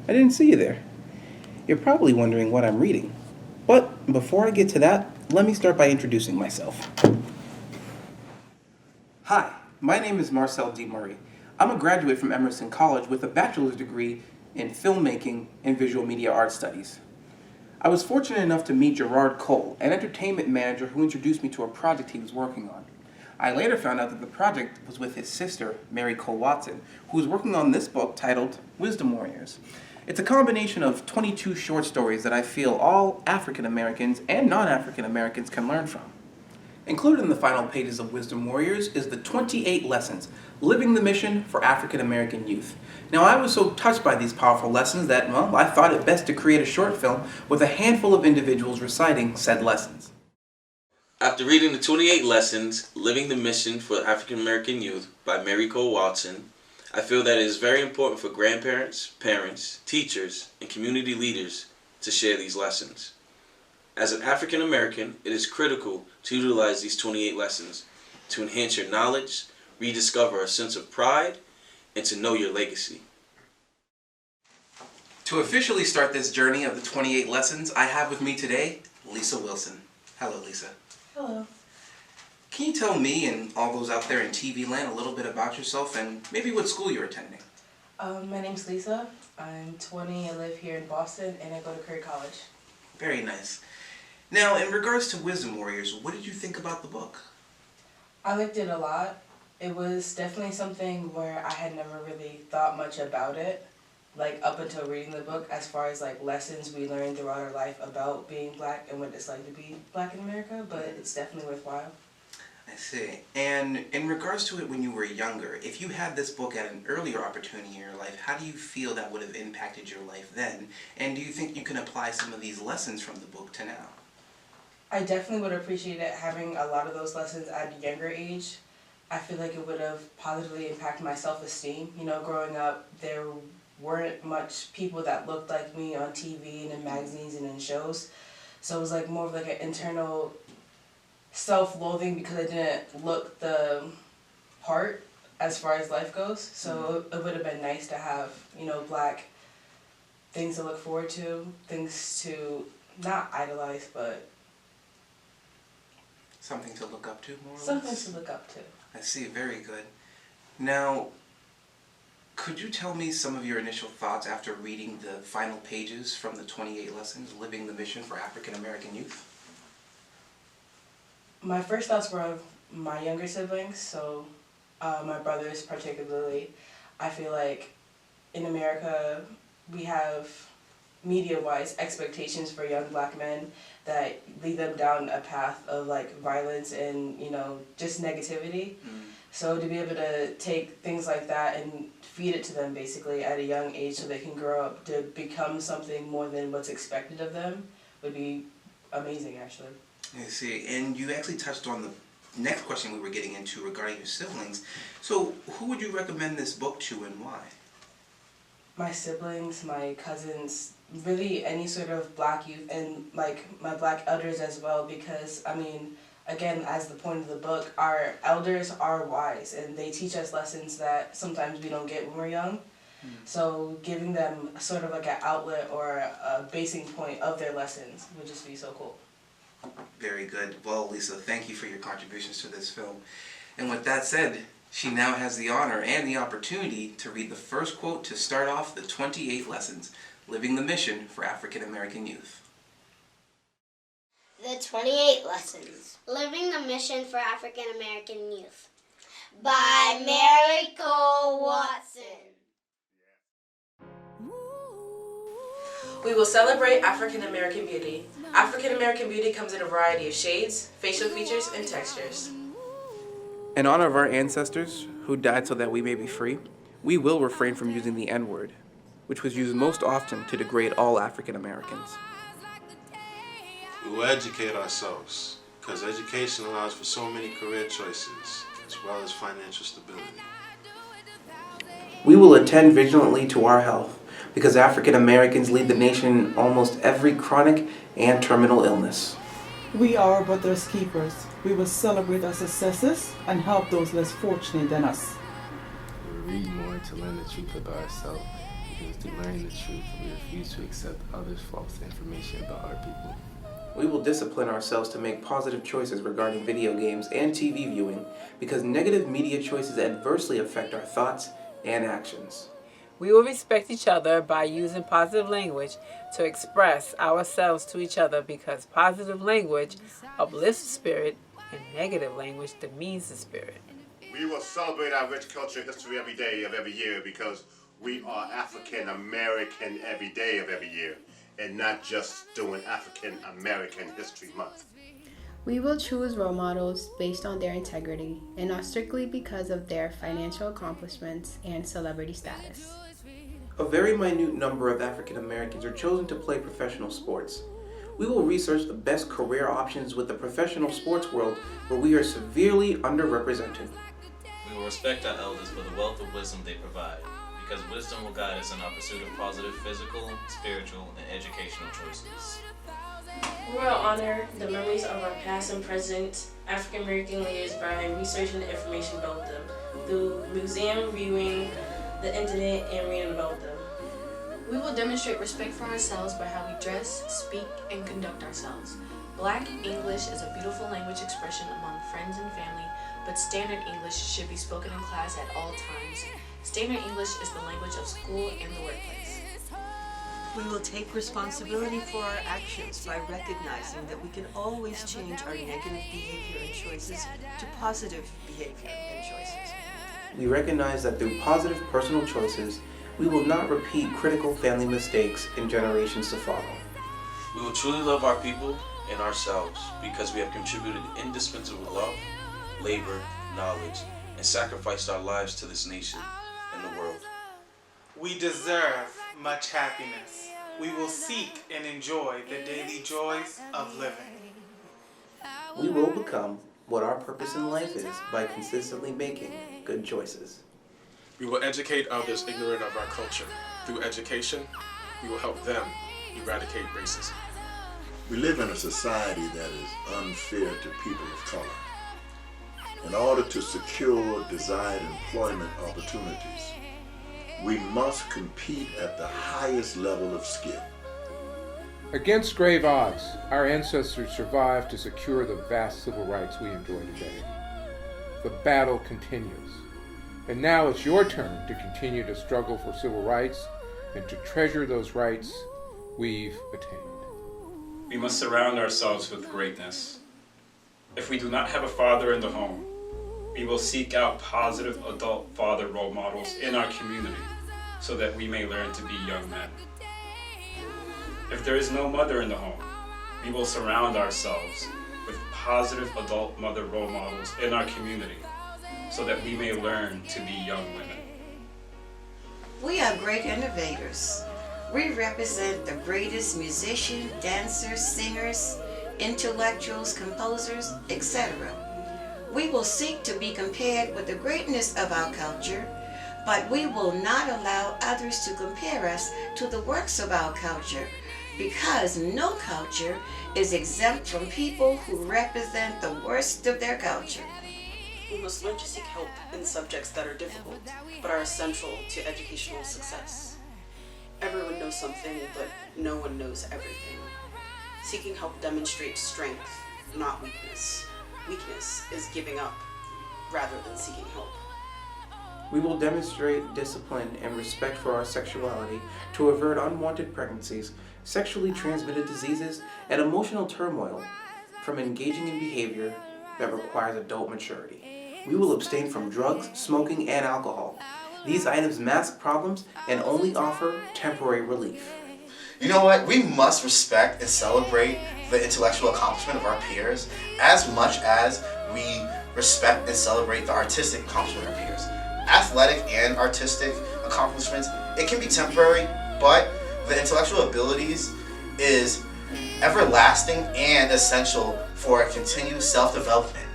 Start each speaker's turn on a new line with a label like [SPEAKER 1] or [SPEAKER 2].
[SPEAKER 1] I didn't see you there. You're probably wondering what I'm reading. But before I get to that, let me start by introducing myself. Hi, my name is Marcel D. Murray. I'm a graduate from Emerson College with a bachelor's degree in filmmaking and visual media art studies. I was fortunate enough to meet Gerard Cole, an entertainment manager who introduced me to a project he was working on. I later found out that the project was with his sister, Mary Cole Watson, who was working on this book titled Wisdom Warriors. It's a combination of 22 short stories that I feel all African Americans and non-African Americans can learn from. Included in the final pages of Wisdom Warriors is the 28 lessons, living the mission for African American youth. Now, I was so touched by these powerful lessons that, well, I thought it best to create a short film with a handful of individuals reciting said lessons.
[SPEAKER 2] After reading the 28 lessons, Living the Mission for African American Youth by Mary Cole Watson, I feel that it is very important for grandparents, parents, teachers, and community leaders to share these lessons. As an African American, it is critical to utilize these 28 lessons to enhance your knowledge, rediscover a sense of pride, and to know your legacy.
[SPEAKER 1] To officially start this journey of the 28 lessons, I have with me today Lisa Wilson. Hello, Lisa.
[SPEAKER 3] Hello.
[SPEAKER 1] Can you tell me and all those out there in TV land a little bit about yourself and maybe what school you're attending?
[SPEAKER 3] My name's Lisa. I'm 20. I live here in Boston, and I go to Curry College.
[SPEAKER 1] Very nice. Now, in regards to Wisdom Warriors, what did you think about the book?
[SPEAKER 3] I liked it a lot. It was definitely something where I had never really thought much about it, like up until reading the book, as far as like lessons we learned throughout our life about being black and what it's like to be black in America, but it's definitely worthwhile.
[SPEAKER 1] I see. And in regards to it when you were younger, if you had this book at an earlier opportunity in your life, how do you feel that would have impacted your life then? And do you think you can apply some of these lessons from the book to now?
[SPEAKER 3] I definitely would appreciate it having a lot of those lessons at a younger age. I feel like it would have positively impacted my self-esteem. You know, growing up, there weren't much people that looked like me on TV and in magazines and in shows. So it was like more of like an internal self-loathing because I didn't look the part as far as life goes. So it would have been nice to have, you know, black things to look forward to, things to not idolize, but
[SPEAKER 1] Something to look up to, more or less?
[SPEAKER 3] something to look up to.
[SPEAKER 1] I see, very good. Now, could you tell me some of your initial thoughts after reading the final pages from the 28 lessons, Living the Mission for African American Youth?
[SPEAKER 3] My first thoughts were of my younger siblings, so my brothers particularly. I feel like in America we have media-wise expectations for young black men that lead them down a path of like violence and, you know, just negativity. So to be able to take things like that and feed it to them basically at a young age so they can grow up to become something more than what's expected of them would be amazing, actually.
[SPEAKER 1] I see, and you actually touched on the next question we were getting into regarding your siblings. So who would you recommend this book to and why?
[SPEAKER 3] My siblings, my cousins, really any sort of black youth, and like my black elders as well, because I mean, again, as the point of the book, our elders are wise and they teach us lessons that sometimes we don't get when we're young. So giving them sort of like an outlet or a basing point of their lessons would just be so cool.
[SPEAKER 1] Very good. Well, Lisa, thank you for your contributions to this film. And with that said, she now has the honor and the opportunity to read the first quote to start off the 28 lessons, Living the Mission for African American Youth.
[SPEAKER 4] The 28 Lessons, Living the Mission for African American Youth by Mary Cole Watson.
[SPEAKER 3] We will celebrate African American beauty. African American beauty comes in a variety of shades, facial features, and textures.
[SPEAKER 1] In honor of our ancestors, who died so that we may be free, we will refrain from using the N-word, which was used most often to degrade all African Americans.
[SPEAKER 5] We will educate ourselves, because education allows for so many career choices, as well as financial stability.
[SPEAKER 1] We will attend vigilantly to our health, because African Americans lead the nation in almost every chronic and terminal illness.
[SPEAKER 6] We are our brother's keepers. We will celebrate our successes and help those less fortunate than us.
[SPEAKER 7] We read more to learn the truth about ourselves and Americans through learning the truth, and we refuse to accept others' false information about our people.
[SPEAKER 1] We will discipline ourselves to make positive choices regarding video games and TV viewing because negative media choices adversely affect our thoughts and actions.
[SPEAKER 8] We will respect each other by using positive language to express ourselves to each other because positive language uplifts the spirit and negative language demeans the spirit.
[SPEAKER 9] We will celebrate our rich culture history every day of every year because we are African American every day of every year and not just doing African American History Month.
[SPEAKER 10] We will choose role models based on their integrity and not strictly because of their financial accomplishments and celebrity status.
[SPEAKER 1] A very minute number of African Americans are chosen to play professional sports. We will research the best career options with the professional sports world where we are severely underrepresented.
[SPEAKER 11] We will respect our elders for the wealth of wisdom they provide, because wisdom will guide us in our pursuit of positive physical, spiritual, and educational choices.
[SPEAKER 12] We will honor the memories of our past and present African American leaders by researching the information about them through museum viewing, the internet, and reading about them.
[SPEAKER 13] We will demonstrate respect for ourselves by how we dress, speak, and conduct ourselves. Black English is a beautiful language expression among friends and family, but Standard English should be spoken in class at all times. Standard English is the language of school and the workplace.
[SPEAKER 14] We will take responsibility for our actions by recognizing that we can always change our negative behavior and choices to positive behavior and choices.
[SPEAKER 1] We recognize that through positive personal choices, we will not repeat critical family mistakes in generations to follow.
[SPEAKER 2] We will truly love our people and ourselves because we have contributed indispensable love, labor, knowledge, and sacrificed our lives to this nation and the world.
[SPEAKER 15] We deserve much happiness. We will seek and enjoy the daily joys of living.
[SPEAKER 1] We will become what our purpose in life is by consistently making good choices.
[SPEAKER 16] We will educate others ignorant of our culture. Through education, we will help them eradicate racism.
[SPEAKER 17] We live in a society that is unfair to people of color. In order to secure desired employment opportunities, we must compete at the highest level of skill.
[SPEAKER 18] Against grave odds, our ancestors survived to secure the vast civil rights we enjoy today. The battle continues, and now it's your turn to continue to struggle for civil rights and to treasure those rights we've attained.
[SPEAKER 19] We must surround ourselves with greatness. If we do not have a father in the home, we will seek out positive adult father role models in our community so that we may learn to be young men. If there is no mother in the home, we will surround ourselves with positive adult mother role models in our community so that we may learn to be young women.
[SPEAKER 20] We are great innovators. We represent the greatest musicians, dancers, singers, intellectuals, composers, etc. We will seek to be compared with the greatness of our culture, but we will not allow others to compare us to the works of our culture, because no culture is exempt from people who represent the worst of their culture.
[SPEAKER 21] We must learn to seek help in subjects that are difficult, but are essential to educational success. Everyone knows something, but no one knows everything. Seeking help demonstrates strength, not weakness. Weakness is giving up, rather than seeking help.
[SPEAKER 1] We will demonstrate discipline and respect for our sexuality to avert unwanted pregnancies, sexually transmitted diseases, and emotional turmoil from engaging in behavior that requires adult maturity. We will abstain from drugs, smoking, and alcohol. These items mask problems and only offer temporary relief.
[SPEAKER 22] You know what? We must respect and celebrate the intellectual accomplishment of our peers as much as we respect and celebrate the artistic accomplishment of our peers. Athletic and artistic accomplishments, it can be temporary, but the intellectual abilities is everlasting and essential for continued self-development.